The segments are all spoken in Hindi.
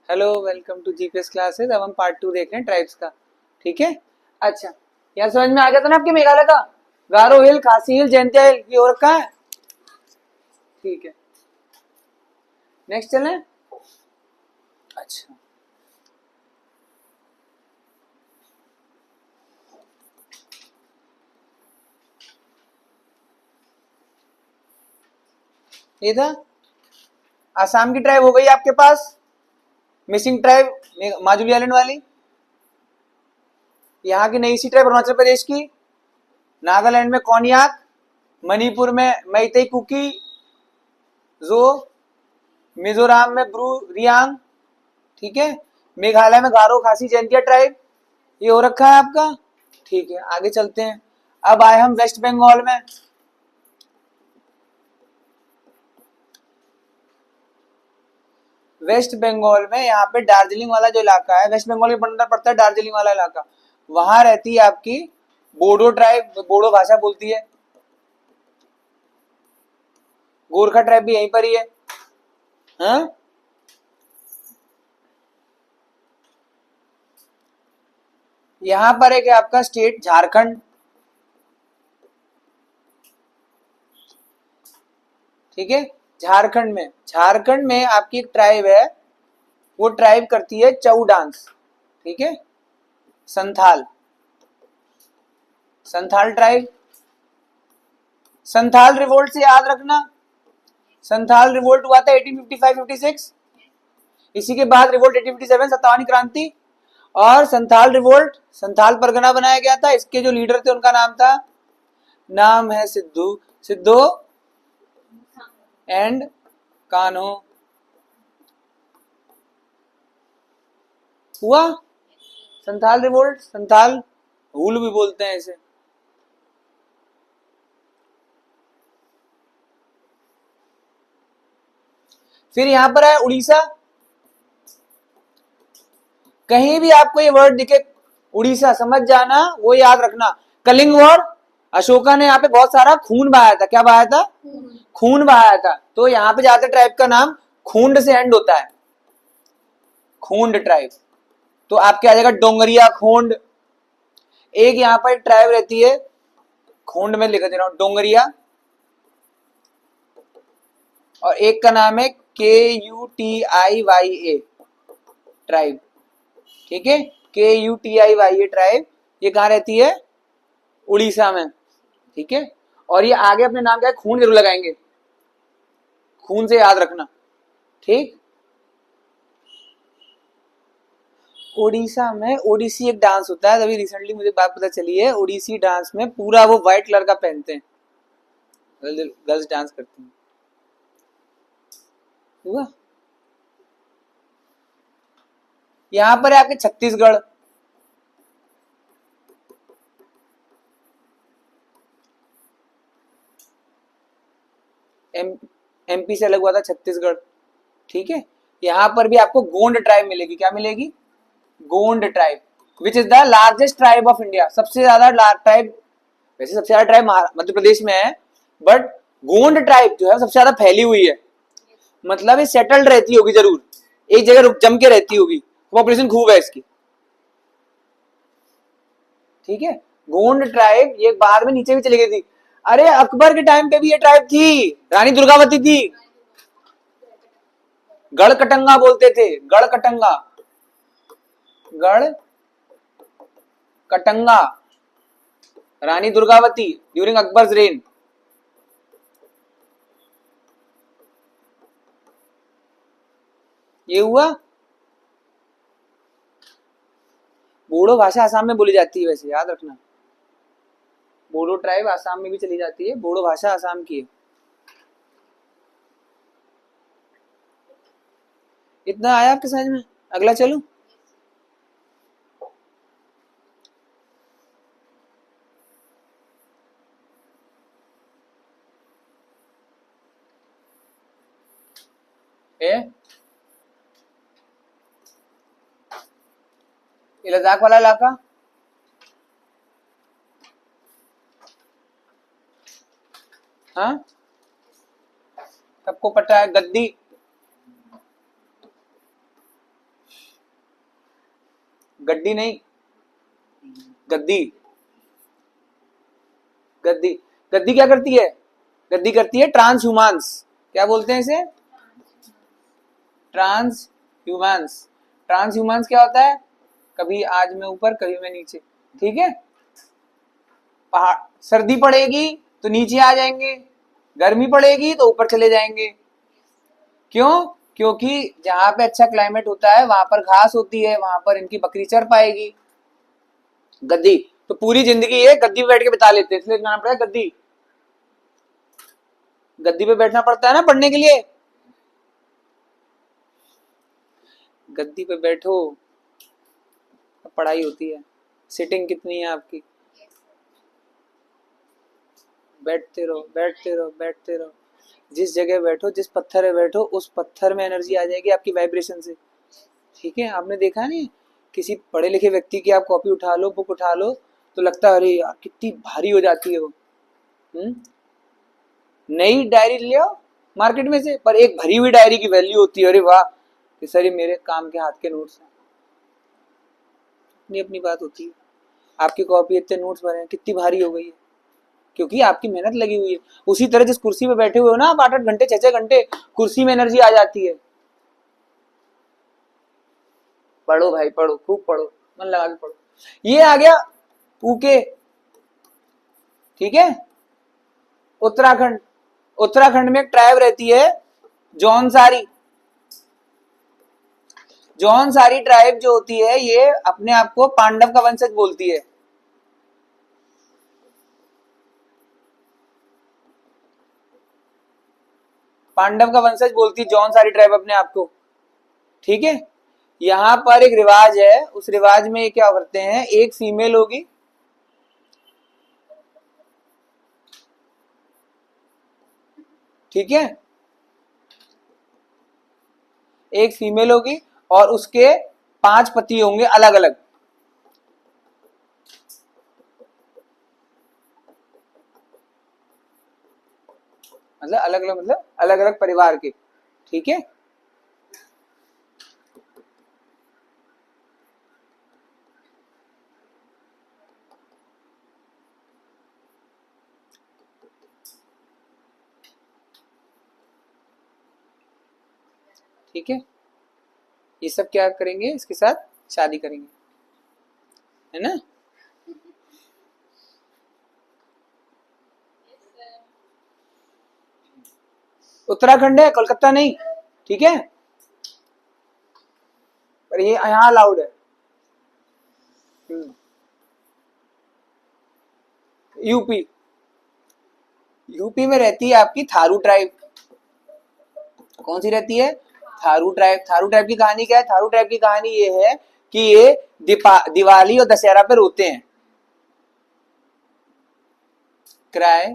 Hello, welcome to GPS classes. अब हम पार्ट 2 देख रहे हैं ट्राइब्स का। ठीक है। अच्छा, यार समझ में आ गया था ना आपके मेघालय का? गारो हिल, खासी हिल, जयंतिया हिल, ये हो रखा है। ठीक है, नेक्स्ट चलें। अच्छा, ये था आसाम की ट्राइब हो गई आपके पास। मिसिंग ट्राइब माजुली आइलैंड वाली। यहाँ की नई सी ट्राइब अरुणाचल प्रदेश की। नागालैंड में कोन्याक, मणिपुर में मैतेई कुकी, जो, मिजोरम में ब्रू रियांग। ठीक है। मेघालय में गारो खासी जयंतिया ट्राइब, ये हो रखा है आपका। ठीक है, आगे चलते हैं। अब आए हम वेस्ट बंगाल में। वेस्ट बंगाल में यहाँ पे दार्जिलिंग वाला जो इलाका है, वेस्ट बंगाल के अंदर पड़ता है दार्जिलिंग वाला इलाका। वहां रहती है आपकी बोडो ट्राइब, बोडो भाषा बोलती है। गोरखा ट्राइब भी यहीं पर ही है। हाँ? यहाँ पर है कि आपका स्टेट झारखंड। ठीक है। झारखंड में आपकी एक ट्राइब है, वो ट्राइब करती है चऊ डांस। ठीक है। संथाल, संथाल ट्राइब। संथाल रिवोल्ट से याद रखना, संथाल रिवोल्ट हुआ था 1855-56। इसी के बाद रिवोल्ट 1857 सत्तावनी क्रांति। और संथाल रिवोल्ट, संथाल परगना बनाया गया था। इसके जो लीडर थे उनका नाम है सिद्धू, सिद्धो एंड कान्हो। हुआ संथाल रिवोल्ट, संथाल हुल भी बोलते हैं इसे। फिर यहां पर है उड़ीसा। कहीं भी आपको ये वर्ड दिखे उड़ीसा, समझ जाना, वो याद रखना। कलिंग वॉर, अशोका ने यहाँ पे बहुत सारा खून बहाया था। क्या बहाया था? खून बहाया था। तो यहाँ पे जाते ट्राइब का नाम खूंड से एंड होता है, खूंड ट्राइब। तो आपके आ जाएगा डोंगरिया खोंड। एक यहाँ पर ट्राइब रहती है, खोंड में लिख दे रहा हूं, डोंगरिया। और एक का नाम है KUTIYA ट्राइब। ठीक है, KUTIYA ट्राइब। ये कहाँ रहती है? उड़ीसा में। ठीक है। और ये आगे अपने नाम का खून जरूर लगाएंगे, खून से याद रखना। ठीक। ओडिशा में ओडिसी एक डांस होता है, अभी रिसेंटली मुझे बात पता चली है। ओडिसी डांस में पूरा वो व्हाइट कलर का पहनते हैं, गर्ल्स डांस करती हैं। हुआ। यहां पर है आपके छत्तीसगढ़। एमपी से अलग हुआ था छत्तीसगढ़। ठीक है। यहां पर भी आपको गोंड ट्राइब मिलेगी। क्या मिलेगी? Gond tribe, which is the largest tribe of India. सबसे ज्यादा ट्राइब, वैसे सबसे ज्यादा ट्राइब मध्य प्रदेश में है, बट गोंड ट्राइब जो है सबसे ज्यादा फैली हुई है। मतलब ये सेटल्ड रहती होगी जरूर, एक जगह रुक जम के रहती होगी, पॉपुलेशन खूब है इसकी। ठीक है। गोंड ट्राइब ये बाद में नीचे भी चली गई थी। अरे अकबर के टाइम पे भी ये ट्राइब थी, रानी दुर्गावती थी। गढ़कटंगा बोलते थे, गढ़कटंगा, गढ़ Katanga, Rani Durgavati during Akbar's rain. ये हुआ। बोडो भाषा आसाम में बोली जाती है, वैसे याद रखना। बोडो ट्राइब आसाम में भी चली जाती है, बोडो भाषा आसाम की है। इतना आया आपके समझ में? अगला चलूं। ए लद्दाख वाला इलाका। हाँ, सबको पता है। गद्दी, गड्डी नहीं, गद्दी। गद्दी, गद्दी क्या करती है? गद्दी करती है ट्रांस ह्यूमांस। क्या बोलते हैं इसे? ट्रांस ह्यूमांस। ट्रांस ह्यूमांस क्या होता है? कभी आज मैं ऊपर कभी मैं नीचे, ठीक है। पहाड़, सर्दी पड़ेगी तो नीचे आ जाएंगे, गर्मी पड़ेगी तो ऊपर चले जाएंगे। क्यों? क्योंकि जहां पे अच्छा क्लाइमेट होता है वहां पर घास होती है, वहां पर इनकी बकरी चर पाएगी। गद्दी, तो पूरी जिंदगी ये गद्दी पे बैठ के बिता लेते हैं, इसलिए नाम पड़ा है गद्दी। गद्दी पे बैठना पड़ता है ना पढ़ने के लिए। गद्दी पे बैठो पढ़ाई होती है। सिटिंग कितनी है आपकी? बैठते रहो बैठते रहो बैठते रहो। जिस जगह बैठो, जिस पत्थर पे बैठो, उस पत्थर में एनर्जी आ जाएगी आपकी वाइब्रेशन से, ठीक है। आपने देखा नहीं, किसी पढ़े लिखे व्यक्ति की आप कॉपी उठा लो, बुक उठा लो, तो लगता है अरे यार कितनी भारी हो जाती है वो। नई डायरी ले आओ मार्केट में से, पर एक भरी हुई डायरी की वैल्यू होती है, अरे वाह कि सर ये मेरे काम के हाथ के नोट्स हैं। अपनी अपनी बात होती है। आपकी कॉपी इतने नोट्स भरे हैं, कितनी भारी हो गई है, क्योंकि आपकी मेहनत लगी हुई है। उसी तरह जिस कुर्सी पे बैठे हुए हो ना आप 8-8 घंटे 6-6 घंटे, कुर्सी में एनर्जी आ जाती है। पढ़ो भाई पढ़ो, खूब पढ़ो, मन लगा के पढ़ो। ये आ गया ऊके, ठीक है। उत्तराखंड, उत्तराखंड में एक ट्राइब रहती है जौनसारी। जौनसारी ट्राइब जो होती है ये अपने आप को पांडव का वंशज बोलती है। पांडव का वंशज बोलती है जौनसारी ट्राइब अपने आप को, ठीक है। यहां पर एक रिवाज है, उस रिवाज में ये क्या करते हैं, एक फीमेल होगी, ठीक है, एक फीमेल होगी और उसके 5 पति होंगे अलग अलग। मतलब अलग अलग, मतलब अलग अलग परिवार के, ठीक है। ठीक है, ये सब क्या करेंगे, इसके साथ शादी करेंगे, है ना। उत्तराखंड है, कोलकाता नहीं, ठीक है। पर ये यहाँ अलाउड है। यूपी, यूपी में रहती है आपकी थारू ट्राइब। कौन सी रहती है? थारू ट्राइब। थारू ट्राइब की कहानी क्या है? थारू ट्राइब की कहानी ये है कि ये दिवाली और दशहरा पे रोते हैं। क्राई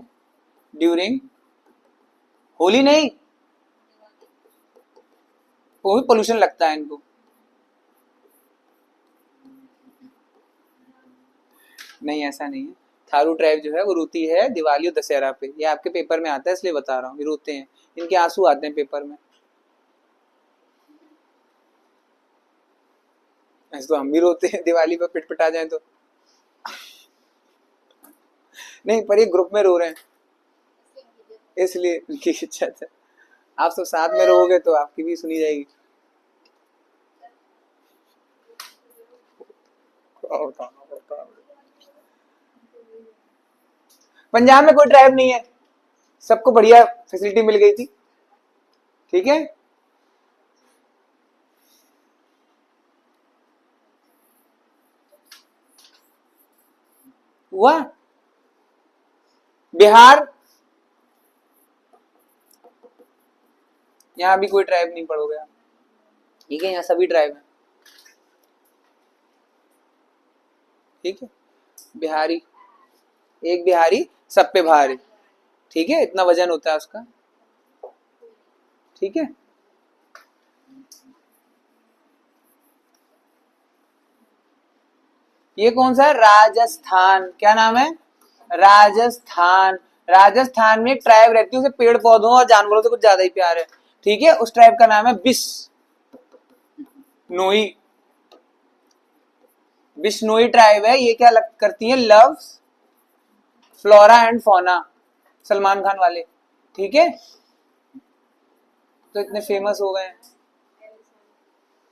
ड्यूरिंग होली नहीं, वो भी पोल्यूशन लगता है इनको। नहीं ऐसा नहीं है, थारू ट्राइब जो है वो रोती है दिवाली और दशहरा पे। ये आपके पेपर में आता है इसलिए बता रहा हूँ, ये रोते हैं, इनके आंसू आते हैं पेपर में। ऐसे तो हम भी रोते हैं दिवाली पर पिटपिटा जाए तो। नहीं पर ये ग्रुप में रो रहे हैं इसलिए उनकी इच्छा है। आप सब साथ में रहोगे तो आपकी भी सुनी जाएगी। पंजाब में कोई ट्राइब नहीं है, सबको बढ़िया फैसिलिटी मिल गई थी, ठीक है। हुआ बिहार, यहां भी कोई ट्राइब नहीं पड़ोगे आप, ठीक है, यहाँ सभी ट्राइब है, ठीक है। बिहारी, एक बिहारी सब पे भारी, ठीक है, इतना वजन होता है उसका, ठीक है। ये कौन सा है? राजस्थान। क्या नाम है? राजस्थान। राजस्थान में एक ट्राइब रहती है, उसे पेड़ पौधों और जानवरों से कुछ ज्यादा ही प्यार है, ठीक है। उस ट्राइब का नाम है बिस नोई। बिश्नोई ट्राइब है, ये क्या करती है, love flora and fauna, Salman Khan वाले, ठीक है, तो इतने फेमस हो गए हैं।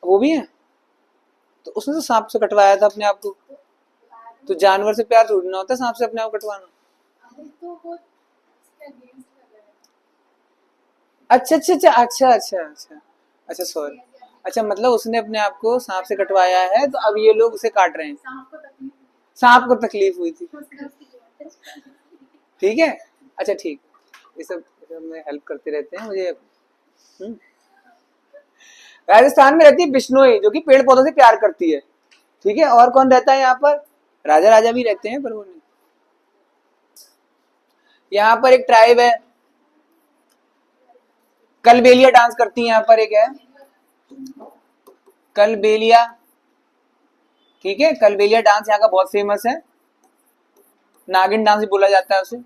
वो भी है, तो उसने तो सांप से कटवाया था अपने आप को, तो जानवर से प्यार थोड़ी ना होता सांप से अपने आप कटवाना। अच्छा अच्छा अच्छा अच्छा अच्छा अच्छा अच्छा, सॉरी, अच्छा मतलब उसने अपने आप को सांप से कटवाया है, तो अब ये लोग उसे काट रहे हैं, सांप को तकलीफ हुई थी, ठीक है, अच्छा ठीक, ये सब में हेल्प करते रहते हैं मुझे। राजस्थान में रहती है बिश्नोई, जो कि पेड़ पौधों से प्यार करती है, ठीक है, और कौन रहता है यहाँ पर, राजा राजा भी रहते हैं, पर वो नहीं। यहाँ पर एक ट्राइब है, कलबेलिया डांस करती है, यहाँ पर एक है कलबेलिया, ठीक है, कलबेलिया डांस यहाँ का बहुत फेमस है, नागिन डांस भी बोला जाता है उसे।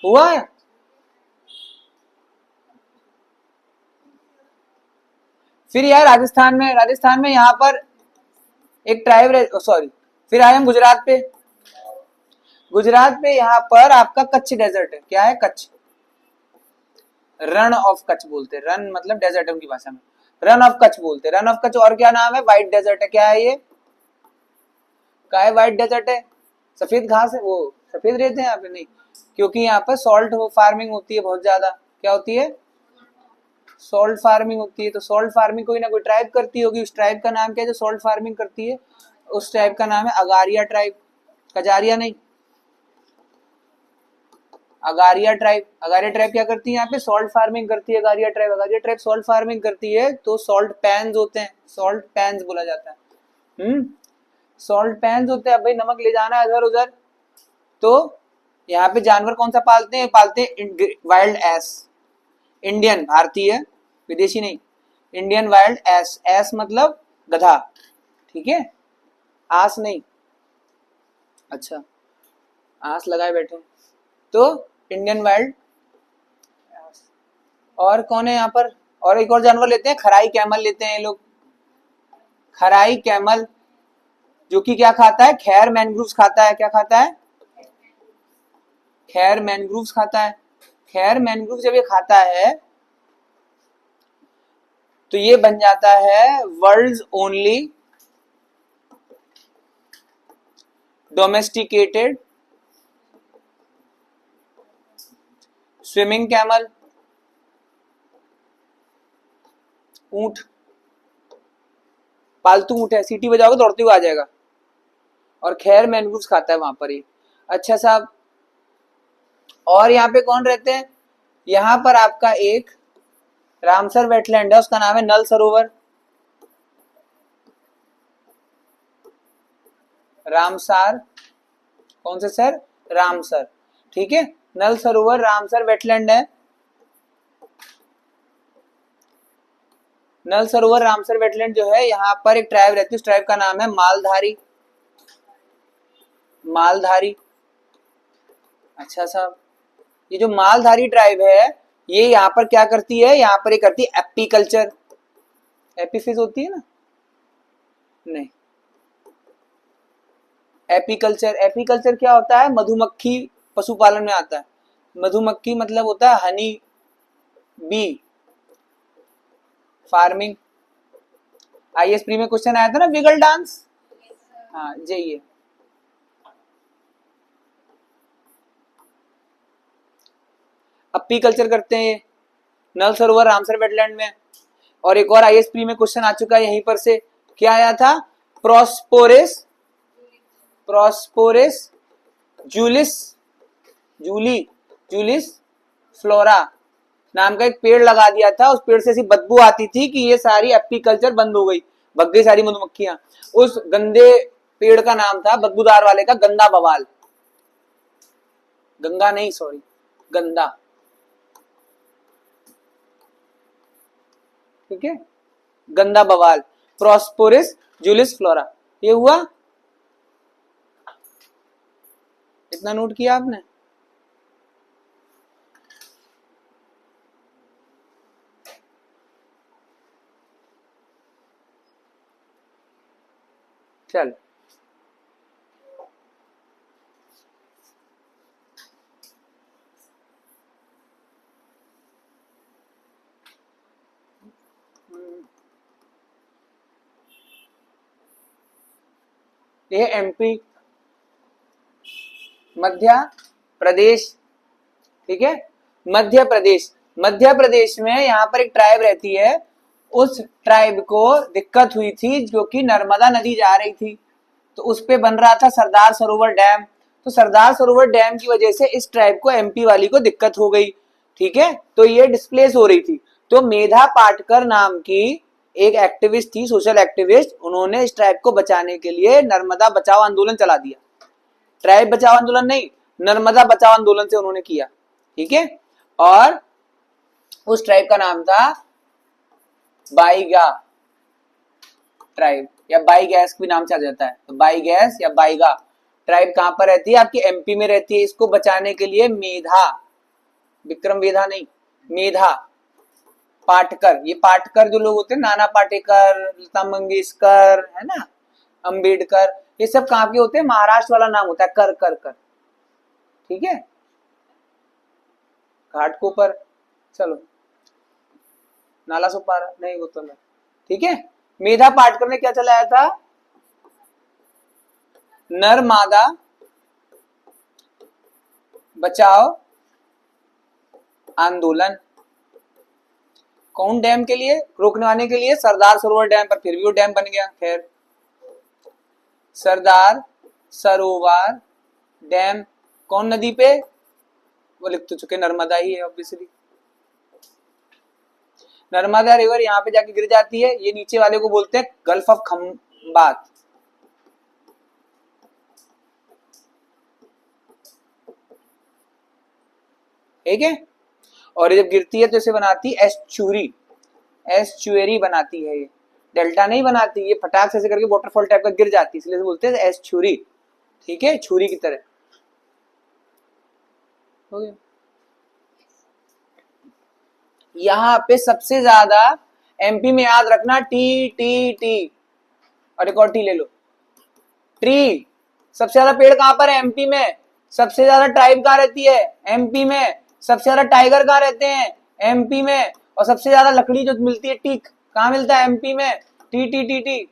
हुआ है, फिर यार राजस्थान में यहाँ पर एक ट्राइब, सॉरी, फिर आए हम गुजरात पे। गुजरात पे यहाँ पर आपका कच्छ डेजर्ट है, क्या है, कच्छ, रन ऑफ कच्छ बोलते हैं, रन मतलब डेजर्ट है उनकी भाषा में, रन ऑफ कच्छ बोलते हैं, रन ऑफ कच्छ, और क्या नाम है, व्हाइट डेजर्ट है, क्या है ये, क्या है, व्हाइट डेजर्ट है, सफेद घास है, वो सफेद रेत है यहाँ पे, नहीं, क्योंकि यहाँ पर सॉल्ट फार्मिंग होती है बहुत ज्यादा, क्या होती है, सॉल्ट फार्मिंग होती है, तो सॉल्ट फार्मिंग कोई ना कोई ट्राइब करती होगी, उस ट्राइब का नाम क्या है जो सॉल्ट फार्मिंग करती है, उस ट्राइब का नाम है अगारिया ट्राइब, कजारिया नहीं, अगारिया ट्राइब। अगारिया ट्राइब क्या करती है, यहाँ पे सॉल्ट फार्मिंग करती है, Agariya tribe, Agariya tribe salt farming करती है, तो सॉल्ट पैन्स होते हैं, सॉल्ट पैन्स बोला जाता है, सॉल्ट पैन्स होते हैं, भाई नमक ले जाना है इधर उधर, तो यहाँ पे जानवर कौन सा पालते हैं, पालते हैं वाइल्ड एस, इंडियन, भारतीय, विदेशी नहीं, इंडियन वाइल्ड एस, एस मतलब गधा, ठीक है, आस नहीं, अच्छा आस लगाए बैठे, तो इंडियन वाइल्ड, और कौन है यहाँ पर, और एक और जानवर लेते हैं, खराई कैमल लेते हैं ये लोग, खराई कैमल, जो कि क्या खाता है, खैर मैनग्रूव्स खाता है, क्या खाता है, खैर मैनग्रूव्स खाता है, खैर मैनग्रूव जब ये खाता है तो ये बन जाता है world's only domesticated swimming camel, ऊंट, पालतू ऊंट है, सीटी बजाओगे दौड़ते हुए आ जाएगा, और खैर मैनग्रूव्स खाता है वहां पर ही। अच्छा साहब, और यहाँ पे कौन रहते हैं, यहाँ पर आपका एक रामसर वेटलैंड है, उसका नाम है नल सरोवर, रामसार, कौन से सर, रामसर, ठीक है, नल सरोवर रामसर वेटलैंड है, नल सरोवर रामसर वेटलैंड जो है, यहाँ पर एक ट्राइब रहती है, उस ट्राइब का नाम है मालधारी, मालधारी। अच्छा साहब, ये जो मालधारी ट्राइब है, ये यहाँ पर क्या करती है, यहाँ पर ये करती है एपीकल्चर, एपीफिज होती है ना, नहीं, एपीकल्चर, एपीकल्चर क्या होता है, मधुमक्खी पशुपालन में आता है, मधुमक्खी मतलब होता है honey bee farming, IAS pre में क्वेश्चन आया था ना, विगल डांस, हाँ यही है, अपी कल्चर करते हैं ये नल सरोवर रामसर वेटलैंड में। और एक और आईएएस प्री में क्वेश्चन आ चुका है यहीं पर से, क्या आया था, प्रोस्पोरिस, प्रोस्पोरिस जूलिस, जूली, जूलिस फ्लोरा नाम का एक पेड़ लगा दिया था, उस पेड़ से ऐसी बदबू आती थी कि ये सारी एपीकल्चर बंद हो गई, भग गई सारी मधुमक्खियां, उस गंदे पेड़ का नाम था, बदबूदार वाले का, गंदा बवाल, गंगा नहीं सॉरी, गंदा, ठीक है, गंदा बवाल, प्रोस्पोरिस जूलिस फ्लोरा, ये हुआ, इतना नोट किया आपने, चल ये एमपी, मध्य प्रदेश, ठीक है, मध्य प्रदेश। मध्य प्रदेश में यहाँ पर एक ट्राइब रहती है, उस ट्राइब को दिक्कत हुई थी जो कि नर्मदा नदी जा रही थी, तो उस पे बन रहा था सरदार सरोवर डैम। तो सरदार सरोवर डैम की वजह से इस ट्राइब को एमपी वाली को दिक्कत हो गई, ठीक है, तो ये डिस्प्लेस हो रही थी। तो मेधा पाटकर नाम की एक एक्टिविस्ट थी, सोशल एक्टिविस्ट, उन्होंने इस ट्राइब को बचाने के लिए नर्मदा बचाओ आंदोलन चला दिया। ट्राइब बचाओ आंदोलन नहीं, नर्मदा बचाओ आंदोलन से उन्होंने किया, ठीक है। और उस ट्राइब का नाम था बाईगा ट्राइब, या बाईगैस भी नाम से आ जाता है, तो बाईगैस या बाईगा ट्राइब कहां पर रहती है, आपकी एमपी में रहती है। इसको बचाने के लिए मेधा, विक्रम वेधा नहीं, मेधा पाटकर, ये पाटकर जो लोग होते हैं, नाना पाटेकर, लता मंगेशकर, है ना, अंबेडकर, ये सब कहां के होते हैं, महाराष्ट्र वाला नाम होता है, कर कर कर, ठीक है, घाटकोपर, चलो नाला सुपारा नहीं, वो तो नहीं, ठीक है। मेधा पाटकर ने क्या चलाया था, नर्मदा बचाओ आंदोलन। कौन डैम के लिए, रोकने के लिए, सरदार सरोवर डैम पर, फिर भी वो डैम बन गया। खैर, सरदार सरोवर डैम कौन नदी पे, वो लिख तो चुके, नर्मदा ही है ऑब्वियसली। नर्मदा रिवर यहाँ पे जाके गिर जाती है, ये नीचे वाले को बोलते हैं गल्फ ऑफ खंबात। ठीक है, और जब गिरती है तो इसे बनाती है एस्चुरी, एस्चुएरी बनाती है, ये डेल्टा नहीं बनाती, ये फटाक से ऐसे करके वाटरफॉल टाइप का गिर जाती है, इसलिए बोलते हैं एस्चुरी, ठीक है, छुरी की तरह। हो गया। यहाँ पे सबसे ज्यादा एमपी में याद रखना टी टी टी, और एक और टी ले लो, ट्री। सबसे ज्यादा पेड़ कहां पर है, एमपी में। सबसे ज्यादा ट्राइब कहां रहती है, एमपी में। सबसे ज्यादा टाइगर कहां रहते हैं, एमपी में। और सबसे ज्यादा लकड़ी जो मिलती है, टीक, कहां मिलता है, एमपी में। T T T T,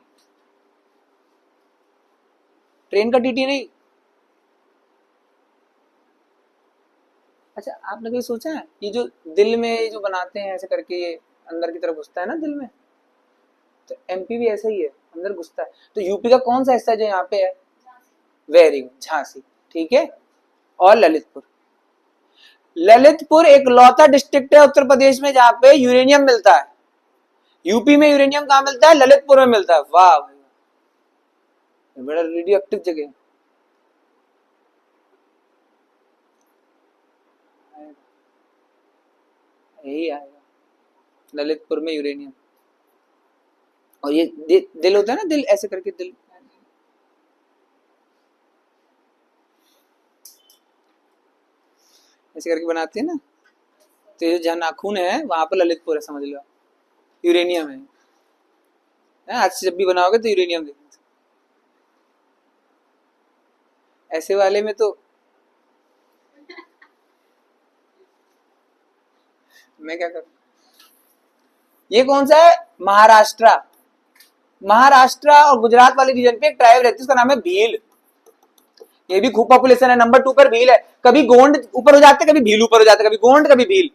train का टीटी नहीं। अच्छा, आपने कभी सोचा है ये जो दिल में जो बनाते हैं ऐसे करके, ये अंदर की तरफ घुसता है ना दिल में, तो एमपी भी ऐसा ही है, अंदर घुसता है। तो यूपी का कौन सा हिस्सा जो यहाँ पे है, वेरी गुड, झांसी, ठीक है। और ललितपुर, ललितपुर एक लौता डिस्ट्रिक्ट है उत्तर प्रदेश में जहां पे यूरेनियम मिलता है। यूपी में यूरेनियम कहां मिलता है, ललितपुर में मिलता है। वाह भाई, बड़ा रेडियो एक्टिव जगह। यही आएगा, ललितपुर में यूरेनियम। और ये दिल होता है ना, दिल ऐसे करके, दिल ऐसे करके बनाते हैं ना, तो ये जहाँ नाखून है वहां पर ललितपुर है, समझ लो, यूरेनियम है। आज से जब भी बनाओगे तो यूरेनियम देखना। ऐसे वाले में तो मैं क्या करूं। ये कौन सा है, महाराष्ट्र। महाराष्ट्र और गुजरात वाले रीजन पे एक ट्राइब रहती है, उसका नाम है भील। ये भी खूब पॉपुलेशन है, नंबर 2 पर भील है। कभी गोंड ऊपर हो जाते, कभी भील ऊपर हो जाते, कभी गोंड कभी भील।